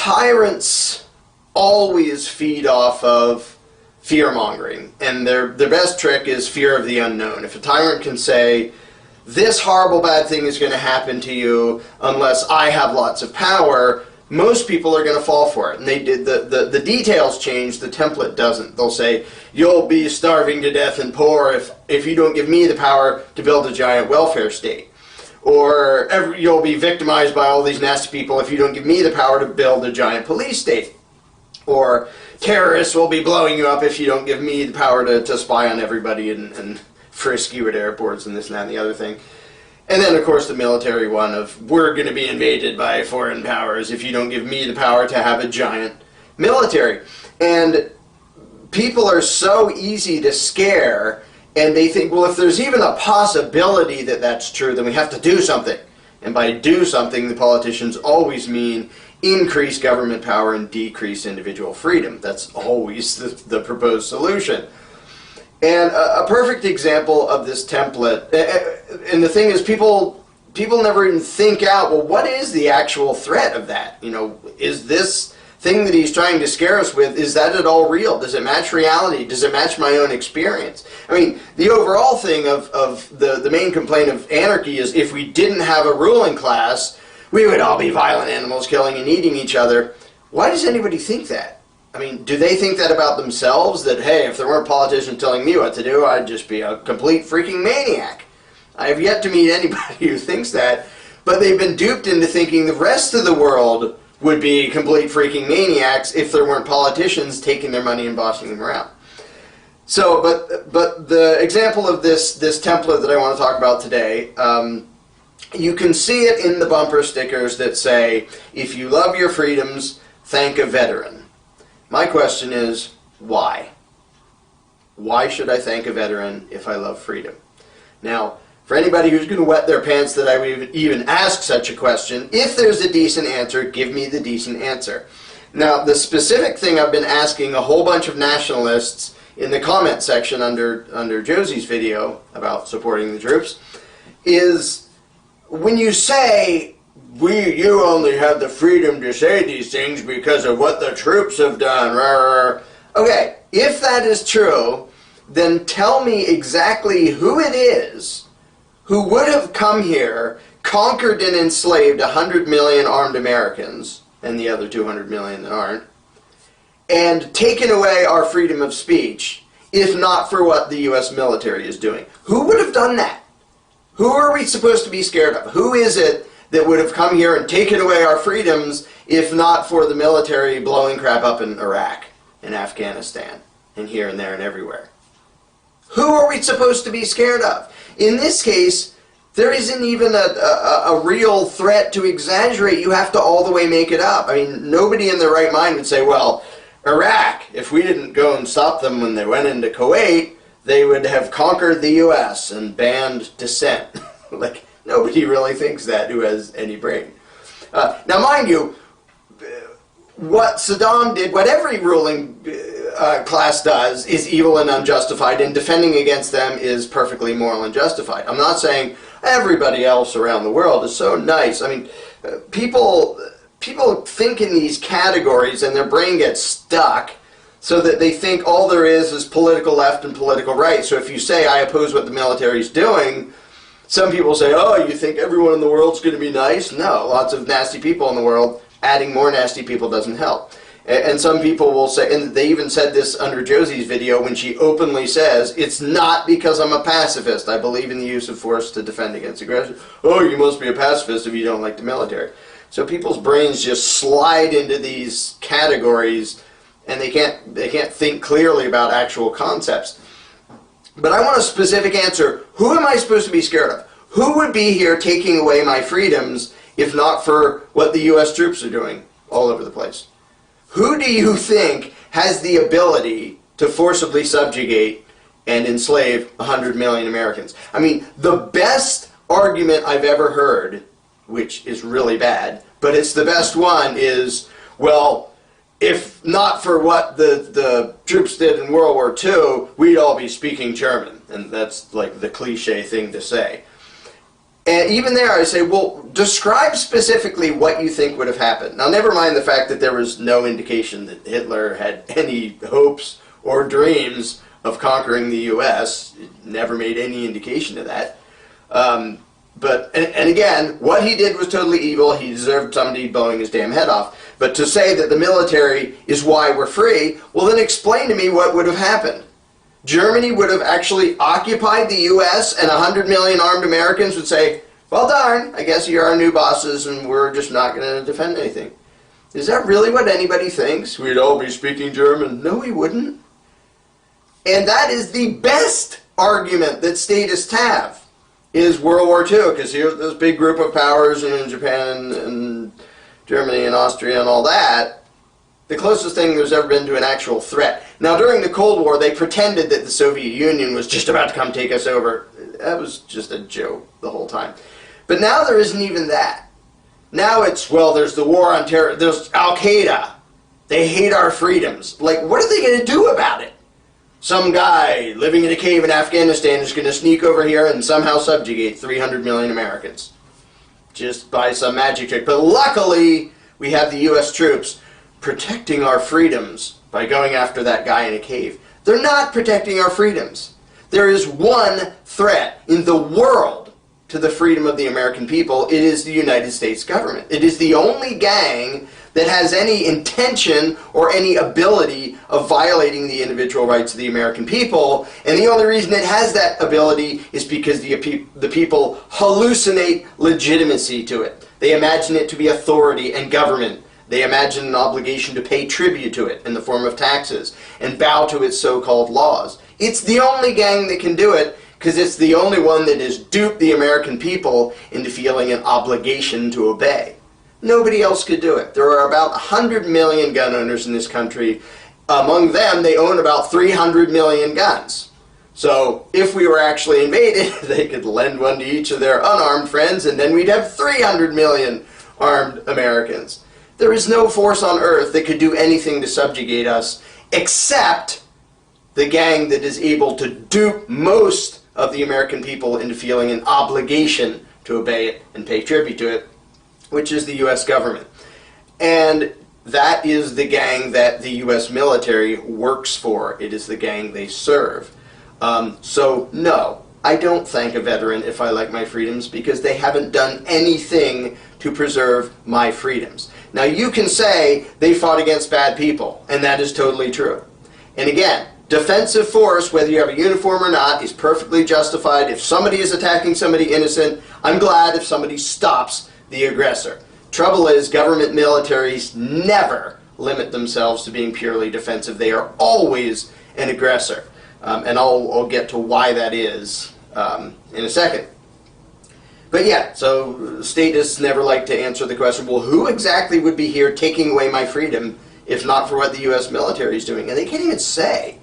tyrants always feed off of fear-mongering, and their best trick is fear of the unknown. If a tyrant can say, this horrible bad thing is going to happen to you unless I have lots of power, most people are going to fall for it. And the details change, the template doesn't. They'll say, you'll be starving to death and poor if you don't give me the power to build a giant welfare state. Or you'll be victimized by all these nasty people if you don't give me the power to build a giant police state. Or terrorists will be blowing you up if you don't give me the power to spy on everybody and frisk you at airports and this and that and the other thing. And then, of course, the military one of, we're going to be invaded by foreign powers if you don't give me the power to have a giant military. And people are so easy to scare, and they think, well, if there's even a possibility that that's true, then we have to do something. And by do something, the politicians always mean increase government power and decrease individual freedom. That's always the proposed solution. And a perfect example of this template, and the thing is, people never even think out, well, what is the actual threat of that? You know, is this thing that he's trying to scare us with, is that at all real? Does it match reality? Does it match my own experience? I mean, the overall thing of the main complaint of anarchy is if we didn't have a ruling class, we would all be violent animals killing and eating each other. Why does anybody think that? I mean, do they think that about themselves? That, hey, if there weren't politicians telling me what to do, I'd just be a complete freaking maniac. I have yet to meet anybody who thinks that, but they've been duped into thinking the rest of the world would be complete freaking maniacs if there weren't politicians taking their money and bossing them around. So, but the example of this template that I want to talk about today, you can see it in the bumper stickers that say, if you love your freedoms, thank a veteran. My question is, why? Why should I thank a veteran if I love freedom? Now, for anybody who's going to wet their pants that I would even ask such a question, if there's a decent answer, give me the decent answer. Now, the specific thing I've been asking a whole bunch of nationalists in the comment section under Josie's video about supporting the troops is, when you say, you only have the freedom to say these things because of what the troops have done. Okay, if that is true, then tell me exactly who it is who would have come here, conquered and enslaved 100 million armed Americans, and the other 200 million that aren't, and taken away our freedom of speech, if not for what the U.S. military is doing. Who would have done that? Who are we supposed to be scared of? Who is it that would have come here and taken away our freedoms if not for the military blowing crap up in Iraq and Afghanistan and here and there and everywhere? Who are we supposed to be scared of? In this case, there isn't even a real threat to exaggerate. You have to all the way make it up. I mean, nobody in their right mind would say, well, Iraq, if we didn't go and stop them when they went into Kuwait, they would have conquered the U.S. and banned dissent. Like, nobody really thinks that who has any brain. Now, mind you, what Saddam did, what every ruling class does, is evil and unjustified, and defending against them is perfectly moral and justified. I'm not saying everybody else around the world is so nice. I mean, people think in these categories and their brain gets stuck so that they think all there is political left and political right. So if you say, I oppose what the military's doing, some people say, oh, you think everyone in the world's going to be nice? No, lots of nasty people in the world. Adding more nasty people doesn't help. And some people will say, and they even said this under Josie's video when she openly says, it's not because I'm a pacifist. I believe in the use of force to defend against aggression. Oh, you must be a pacifist if you don't like the military. So people's brains just slide into these categories, and they can't think clearly about actual concepts. But I want a specific answer. Who am I supposed to be scared of? Who would be here taking away my freedoms if not for what the U.S. troops are doing all over the place? Who do you think has the ability to forcibly subjugate and enslave 100 million Americans? I mean, the best argument I've ever heard, which is really bad, but it's the best one, is, well, if not for what the troops did in World War II, we'd all be speaking German. And that's like the cliche thing to say. And even there, I say, well, describe specifically what you think would have happened. Now, never mind the fact that there was no indication that Hitler had any hopes or dreams of conquering the U.S. It never made any indication of that. And again, what he did was totally evil. He deserved somebody blowing his damn head off. But to say that the military is why we're free, well, then explain to me what would have happened. Germany would have actually occupied the U.S. and 100 million armed Americans would say, well, darn, I guess you're our new bosses and we're just not going to defend anything. Is that really what anybody thinks? We'd all be speaking German. No, we wouldn't. And that is the best argument that statists have, is World War II, because here's this big group of powers in Japan and Germany and Austria and all that. The closest thing there's ever been to an actual threat. Now, during the Cold War, they pretended that the Soviet Union was just about to come take us over. That was just a joke the whole time. But now there isn't even that. Now it's, well, there's the war on terror, there's Al-Qaeda. They hate our freedoms. Like, what are they going to do about it? Some guy living in a cave in Afghanistan is going to sneak over here and somehow subjugate 300 million Americans. Just by some magic trick. But luckily, we have the U.S. troops protecting our freedoms by going after that guy in a cave. They're not protecting our freedoms. There is one threat in the world to the freedom of the American people. It is the United States government. It is the only gang that has any intention or any ability of violating the individual rights of the American people. And the only reason it has that ability is because the people hallucinate legitimacy to it. They imagine it to be authority and government. They imagine an obligation to pay tribute to it in the form of taxes and bow to its so-called laws. It's the only gang that can do it because it's the only one that has duped the American people into feeling an obligation to obey. Nobody else could do it. There are about 100 million gun owners in this country. Among them, they own about 300 million guns. So if we were actually invaded, they could lend one to each of their unarmed friends, and then we'd have 300 million armed Americans. There is no force on earth that could do anything to subjugate us except the gang that is able to dupe most of the American people into feeling an obligation to obey it and pay tribute to it, which is the U.S. government. And that is the gang that the U.S. military works for. It is the gang they serve. So no, I don't thank a veteran if I like my freedoms because they haven't done anything to preserve my freedoms. Now you can say they fought against bad people, and that is totally true. And again, defensive force, whether you have a uniform or not, is perfectly justified. If somebody is attacking somebody innocent, I'm glad if somebody stops the aggressor. Trouble is, government militaries never limit themselves to being purely defensive. They are always an aggressor. And I'll get to why that is in a second. But yeah, so statists never like to answer the question, well, who exactly would be here taking away my freedom if not for what the U.S. military is doing? And they can't even say.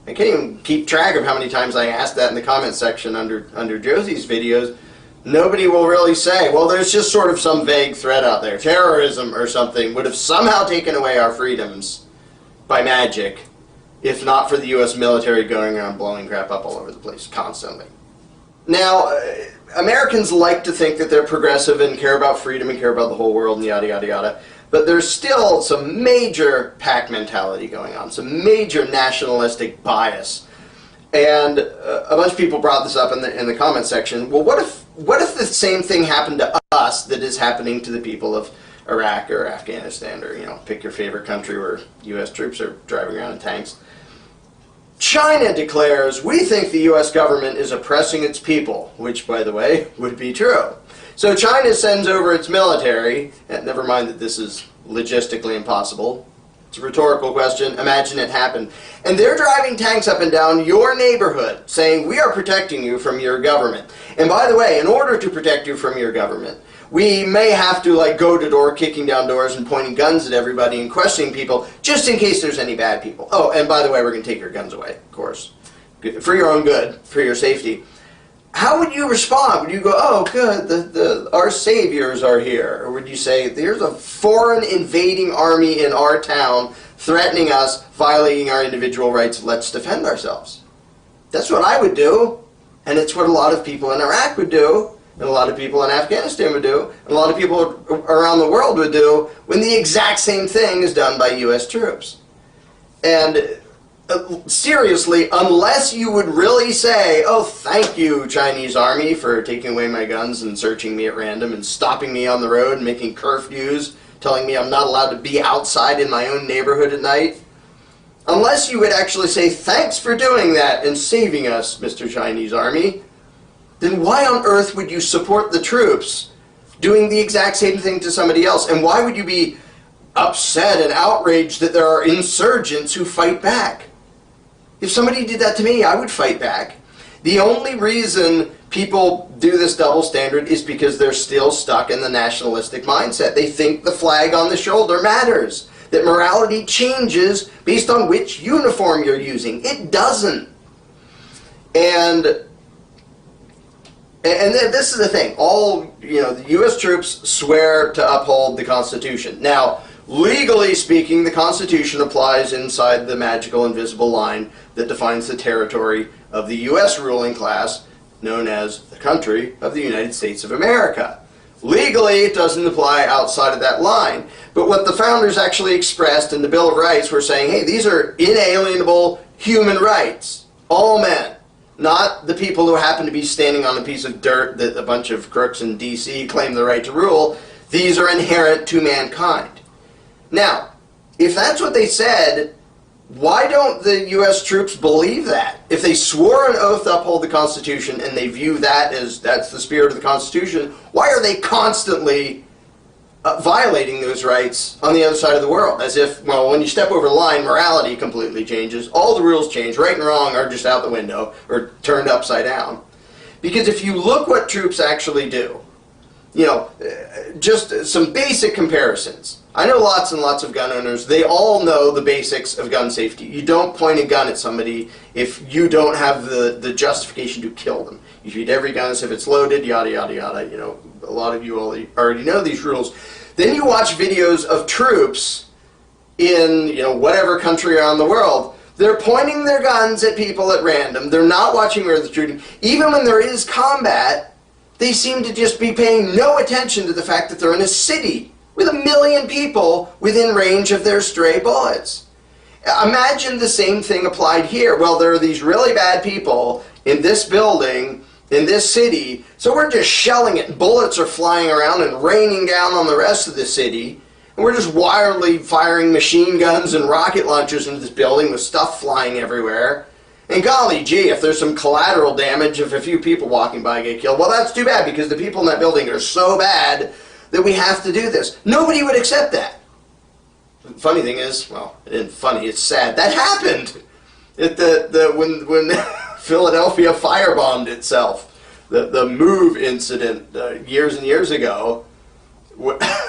I can't even keep track of how many times I asked that in the comment section under Josie's videos. Nobody will really say, well, there's just sort of some vague threat out there. Terrorism or something would have somehow taken away our freedoms by magic if not for the U.S. military going around blowing crap up all over the place constantly. Now, Americans like to think that they're progressive and care about freedom and care about the whole world and yada, yada, yada. But there's still some major pack mentality going on, some major nationalistic bias. And a bunch of people brought this up in the comment section. Well, what if the same thing happened to us that is happening to the people of Iraq or Afghanistan or, pick your favorite country where U.S. troops are driving around in tanks? China declares, we think the U.S. government is oppressing its people, which, by the way, would be true. So China sends over its military, and never mind that this is logistically impossible. It's a rhetorical question. Imagine it happened. And they're driving tanks up and down your neighborhood, saying, we are protecting you from your government. And by the way, in order to protect you from your government, we may have to go to door, kicking down doors and pointing guns at everybody and questioning people, just in case there's any bad people. Oh, and by the way, we're going to take your guns away, of course. For your own good, for your safety. How would you respond? Would you go, oh, good, our saviors are here? Or would you say, there's a foreign invading army in our town threatening us, violating our individual rights, let's defend ourselves? That's what I would do. And it's what a lot of people in Iraq would do. and a lot of people in Afghanistan would do, and a lot of people around the world would do when the exact same thing is done by U.S. troops. And seriously, unless you would really say, oh, thank you, Chinese army, for taking away my guns and searching me at random and stopping me on the road and making curfews, telling me I'm not allowed to be outside in my own neighborhood at night, unless you would actually say, thanks for doing that and saving us, Mr. Chinese army, then why on earth would you support the troops doing the exact same thing to somebody else? And why would you be upset and outraged that there are insurgents who fight back? If somebody did that to me, I would fight back. The only reason people do this double standard is because they're still stuck in the nationalistic mindset. They think the flag on the shoulder matters, that morality changes based on which uniform you're using. It doesn't. And this is the thing. The U.S. troops swear to uphold the Constitution. Now, legally speaking, the Constitution applies inside the magical invisible line that defines the territory of the U.S. ruling class, known as the country of the United States of America. Legally, it doesn't apply outside of that line. But what the founders actually expressed in the Bill of Rights were saying, hey, these are inalienable human rights. All men. Not the people who happen to be standing on a piece of dirt that a bunch of crooks in D.C. claim the right to rule. These are inherent to mankind. Now, if that's what they said, why don't the U.S. troops believe that? If they swore an oath to uphold the Constitution and they view that as that's the spirit of the Constitution, why are they constantly violating those rights on the other side of the world? As if, well, when you step over the line, morality completely changes. All the rules change. Right and wrong are just out the window or turned upside down. Because if you look what troops actually do, just some basic comparisons. I know lots and lots of gun owners. They all know the basics of gun safety. You don't point a gun at somebody if you don't have the justification to kill them. You treat every gun as if it's loaded, yada, yada, yada. A lot of you already know these rules. Then you watch videos of troops in, whatever country around the world. They're pointing their guns at people at random. They're not watching where they're shooting. Even when there is combat, they seem to just be paying no attention to the fact that they're in a city with 1 million people within range of their stray bullets. Imagine the same thing applied here. Well, there are these really bad people in this building, in this city, so we're just shelling it. Bullets are flying around and raining down on the rest of the city, and we're just wildly firing machine guns and rocket launchers into this building with stuff flying everywhere. And golly gee, if there's some collateral damage, if a few people walking by get killed, well, that's too bad, because the people in that building are so bad that we have to do this. Nobody would accept that. The funny thing is, well, it isn't funny, it's sad. That happened when Philadelphia firebombed itself. The MOVE incident years and years ago,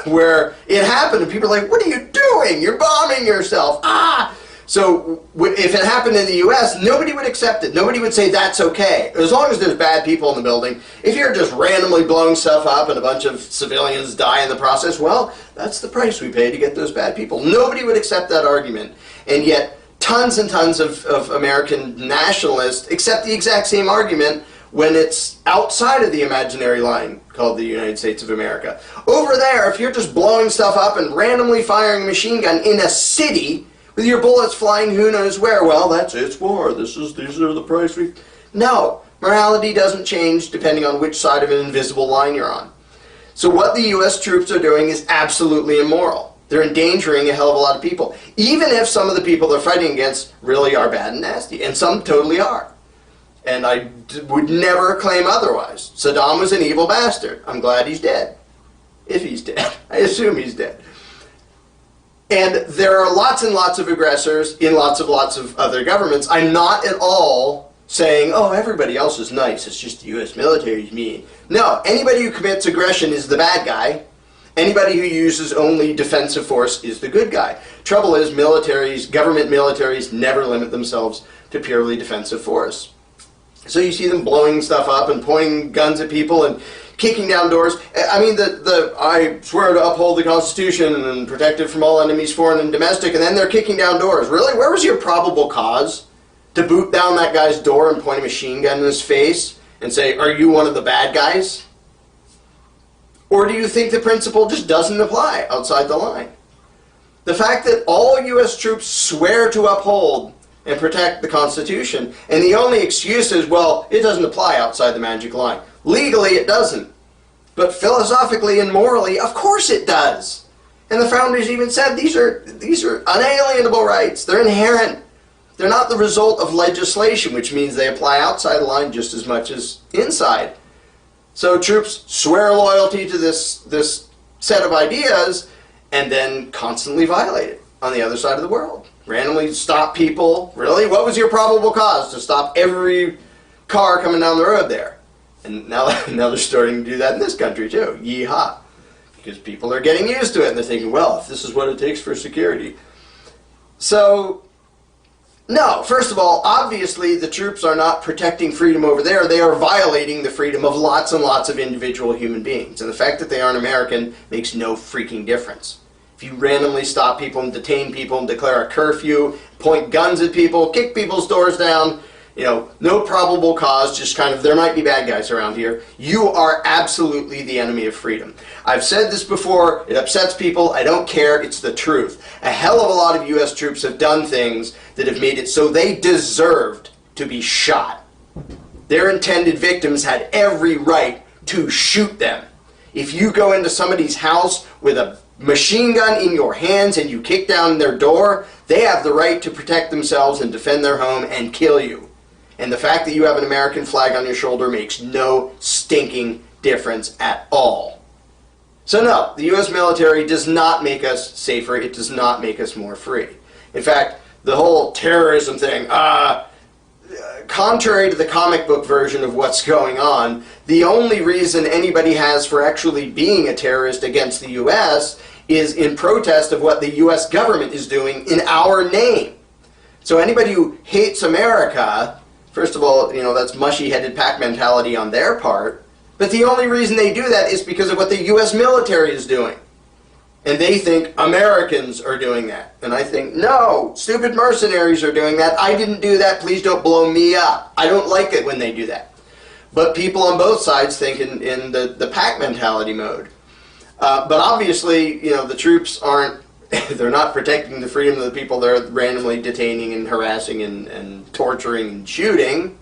where it happened and people are like, what are you doing? You're bombing yourself. Ah! So if it happened in the U.S., nobody would accept it. Nobody would say that's okay. As long as there's bad people in the building. If you're just randomly blowing stuff up and a bunch of civilians die in the process, well, that's the price we pay to get those bad people. Nobody would accept that argument. And yet, tons and tons of American nationalists accept the exact same argument when it's outside of the imaginary line called the United States of America. Over there, if you're just blowing stuff up and randomly firing a machine gun in a city with your bullets flying who knows where, well, that's it's war. These are the price we... No, morality doesn't change depending on which side of an invisible line you're on. So what the U.S. troops are doing is absolutely immoral. They're endangering a hell of a lot of people, even if some of the people they're fighting against really are bad and nasty, and some totally are. And I would never claim otherwise. Saddam was an evil bastard. I'm glad he's dead. If he's dead. I assume he's dead. And there are lots and lots of aggressors in lots of other governments. I'm not at all saying, oh, everybody else is nice. It's just the U.S. military is mean. No, anybody who commits aggression is the bad guy. Anybody who uses only defensive force is the good guy. Trouble is, government militaries never limit themselves to purely defensive force. So you see them blowing stuff up and pointing guns at people and kicking down doors. I mean, I swear to uphold the Constitution and protect it from all enemies, foreign and domestic, and then they're kicking down doors. Really? Where was your probable cause to boot down that guy's door and point a machine gun in his face and say, are you one of the bad guys? Or do you think the principle just doesn't apply outside the line? The fact that all U.S. troops swear to uphold and protect the Constitution, and the only excuse is, well, it doesn't apply outside the magic line. Legally, it doesn't. But philosophically and morally, of course it does. And the founders even said these are unalienable rights. They're inherent. They're not the result of legislation, which means they apply outside the line just as much as inside. So troops swear loyalty to this set of ideas and then constantly violate it on the other side of the world. Randomly stop people. Really? What was your probable cause to stop every car coming down the road there? And now they're starting to do that in this country too. Yeehaw. Because people are getting used to it and they're thinking, well, if this is what it takes for security. So, no, first of all, obviously the troops are not protecting freedom over there. They are violating the freedom of lots and lots of individual human beings. And the fact that they aren't American makes no freaking difference. If you randomly stop people and detain people and declare a curfew, point guns at people, kick people's doors down, no probable cause, just kind of, there might be bad guys around here, you are absolutely the enemy of freedom. I've said this before, it upsets people, I don't care, it's the truth. A hell of a lot of U.S. troops have done things that have made it so they deserved to be shot. Their intended victims had every right to shoot them. If you go into somebody's house with a machine gun in your hands and you kick down their door, they have the right to protect themselves and defend their home and kill you. And the fact that you have an American flag on your shoulder makes no stinking difference at all. So no, the U.S. military does not make us safer. It does not make us more free. In fact, the whole terrorism thing, contrary to the comic book version of what's going on, the only reason anybody has for actually being a terrorist against the U.S. is in protest of what the U.S. government is doing in our name. So anybody who hates America, first of all, that's mushy-headed pack mentality on their part, but the only reason they do that is because of what the U.S. military is doing. And they think Americans are doing that. And I think, no, stupid mercenaries are doing that. I didn't do that. Please don't blow me up. I don't like it when they do that. But people on both sides think in the pack mentality mode. But obviously, the troops aren't, they're not protecting the freedom of the people they're randomly detaining and harassing and torturing and shooting.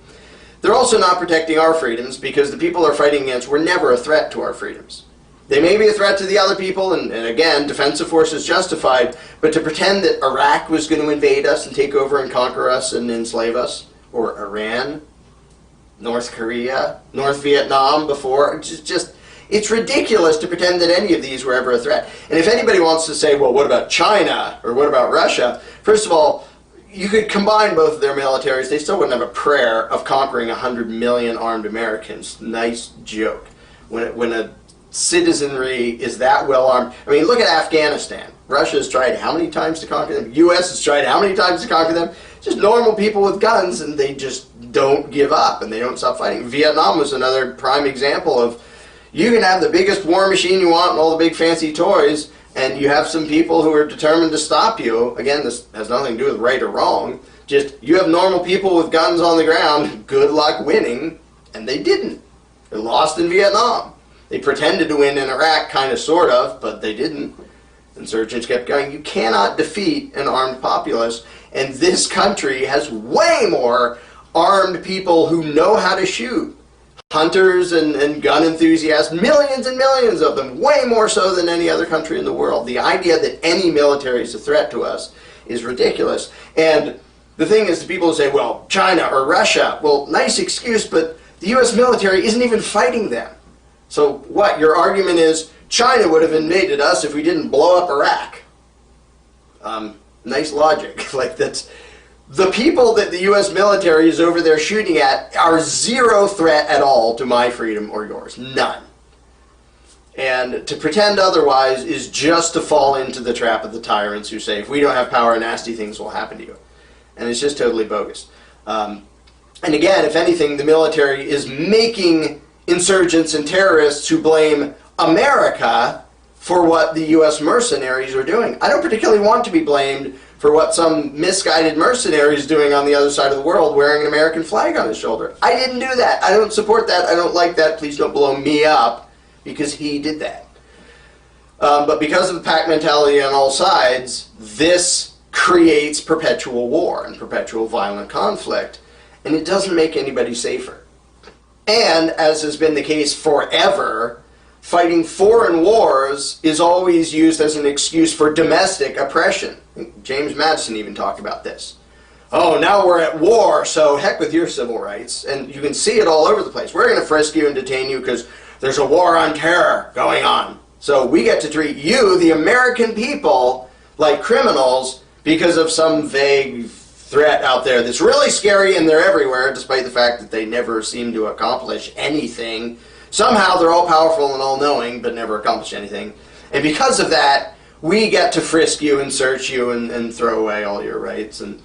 They're also not protecting our freedoms because the people they're fighting against were never a threat to our freedoms. They may be a threat to the other people, and again, defensive force is justified, but to pretend that Iraq was going to invade us and take over and conquer us and enslave us, or Iran, North Korea, North Vietnam before, it's ridiculous to pretend that any of these were ever a threat. And if anybody wants to say, well, what about China, or what about Russia? First of all, you could combine both of their militaries, they still wouldn't have a prayer of conquering 100 million armed Americans. Nice joke. When a citizenry is that well armed. I mean, look at Afghanistan. Russia has tried how many times to conquer them? U.S. has tried how many times to conquer them? Just normal people with guns, and they just don't give up, and they don't stop fighting. Vietnam was another prime example of, you can have the biggest war machine you want and all the big fancy toys, and you have some people who are determined to stop you. Again, this has nothing to do with right or wrong. Just, you have normal people with guns on the ground, good luck winning, and they didn't. They lost in Vietnam. They pretended to win in Iraq, kind of, sort of, but they didn't. Insurgents kept going. You cannot defeat an armed populace, and this country has way more armed people who know how to shoot. Hunters and gun enthusiasts, millions and millions of them, way more so than any other country in the world. The idea that any military is a threat to us is ridiculous. And the thing is, the people who say, well, China or Russia, well, nice excuse, but the U.S. military isn't even fighting them. So what, your argument is China would have invaded us if we didn't blow up Iraq? Nice logic. Like, that's, the people that the U.S. military is over there shooting at are zero threat at all to my freedom or yours. None. And to pretend otherwise is just to fall into the trap of the tyrants who say, if we don't have power, nasty things will happen to you. And it's just totally bogus. And again, if anything, the military is making insurgents and terrorists who blame America for what the U.S. mercenaries are doing. I don't particularly want to be blamed for what some misguided mercenary is doing on the other side of the world wearing an American flag on his shoulder. I didn't do that. I don't support that. I don't like that. Please don't blow me up. because he did that. But because of the pack mentality on all sides, this creates perpetual war and perpetual violent conflict, and it doesn't make anybody safer. And, as has been the case forever, fighting foreign wars is always used as an excuse for domestic oppression. James Madison even talked about this. Oh, now we're at war, so heck with your civil rights. And you can see it all over the place. We're going to frisk you and detain you because there's a war on terror going on. So we get to treat you, the American people, like criminals because of some vague threat out there that's really scary, and they're everywhere, despite the fact that they never seem to accomplish anything. Somehow they're all powerful and all-knowing, but never accomplish anything. And because of that, we get to frisk you and search you and throw away all your rights. And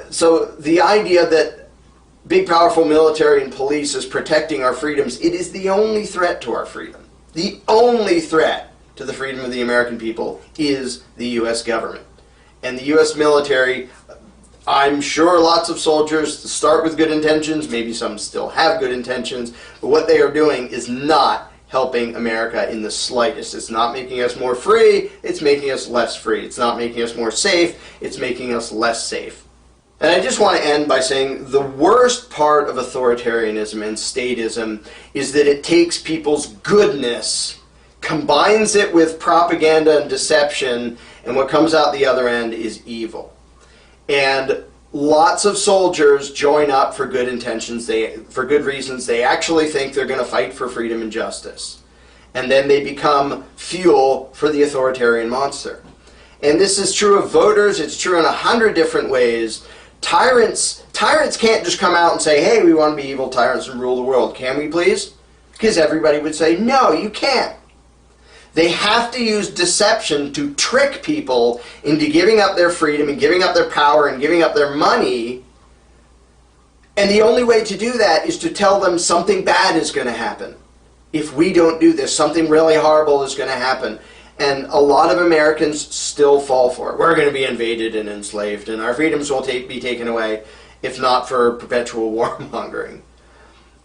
so the idea that big, powerful military and police is protecting our freedoms, it is the only threat to our freedom. The only threat to the freedom of the American people is the U.S. government. And the U.S. military, I'm sure lots of soldiers start with good intentions, maybe some still have good intentions, but what they are doing is not helping America in the slightest. It's not making us more free, it's making us less free. It's not making us more safe, it's making us less safe. And I just want to end by saying the worst part of authoritarianism and statism is that it takes people's goodness, combines it with propaganda and deception, and what comes out the other end is evil. And lots of soldiers join up for good intentions, for good reasons. They actually think they're going to fight for freedom and justice. And then they become fuel for the authoritarian monster. And this is true of voters. It's true in 100 different ways. Tyrants can't just come out and say, hey, we want to be evil tyrants and rule the world. Can we please? Because everybody would say, no, you can't. They have to use deception to trick people into giving up their freedom and giving up their power and giving up their money. And the only way to do that is to tell them something bad is going to happen. If we don't do this, something really horrible is going to happen. And a lot of Americans still fall for it. We're going to be invaded and enslaved, and our freedoms will be taken away, if not for perpetual warmongering.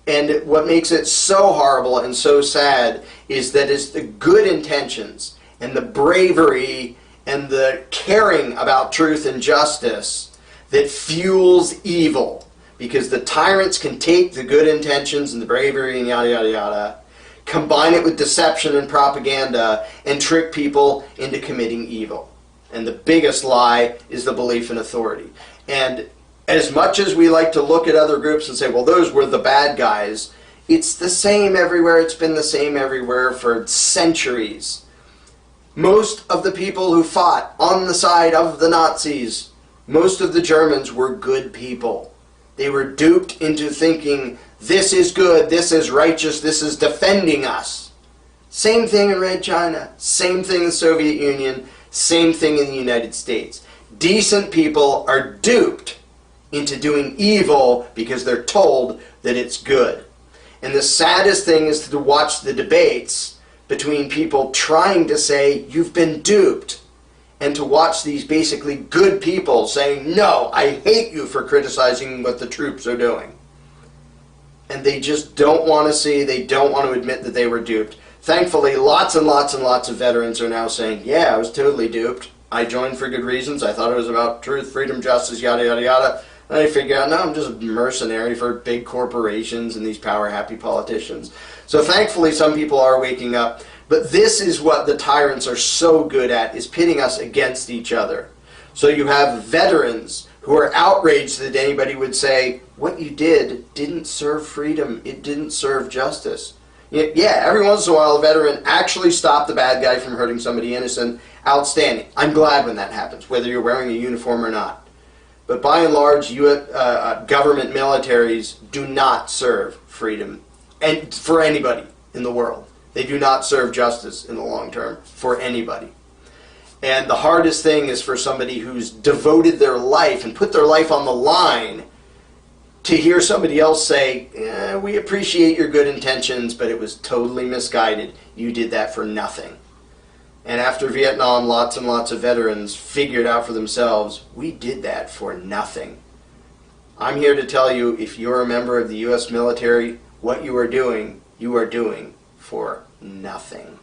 And what makes it so horrible and so sad is that it's the good intentions and the bravery and the caring about truth and justice that fuels evil. Because the tyrants can take the good intentions and the bravery and yada, yada, yada, combine it with deception and propaganda, and trick people into committing evil. And the biggest lie is the belief in authority. And as much as we like to look at other groups and say, well, those were the bad guys, it's the same everywhere. It's been the same everywhere for centuries. Most of the people who fought on the side of the Nazis, most of the Germans were good people. They were duped into thinking, this is good, this is righteous, this is defending us. Same thing in Red China, same thing in the Soviet Union, same thing in the United States. Decent people are duped into doing evil because they're told that it's good. And the saddest thing is to watch the debates between people trying to say, you've been duped, and to watch these basically good people saying, no, I hate you for criticizing what the troops are doing. And they just don't want to see, they don't want to admit that they were duped. Thankfully, lots and lots and lots of veterans are now saying, yeah, I was totally duped. I joined for good reasons. I thought it was about truth, freedom, justice, yada, yada, yada. And I figured out, no, I'm just a mercenary for big corporations and these power-happy politicians. So thankfully, some people are waking up. But this is what the tyrants are so good at, is pitting us against each other. So you have veterans who are outraged that anybody would say, what you did didn't serve freedom, it didn't serve justice. Yeah, every once in a while a veteran actually stopped the bad guy from hurting somebody innocent. Outstanding. I'm glad when that happens, whether you're wearing a uniform or not. But by and large, government militaries do not serve freedom and for anybody in the world. They do not serve justice in the long term for anybody. And the hardest thing is for somebody who's devoted their life and put their life on the line to hear somebody else say, we appreciate your good intentions, but it was totally misguided. You did that for nothing. And after Vietnam, lots and lots of veterans figured out for themselves, we did that for nothing. I'm here to tell you, if you're a member of the U.S. military, what you are doing for nothing.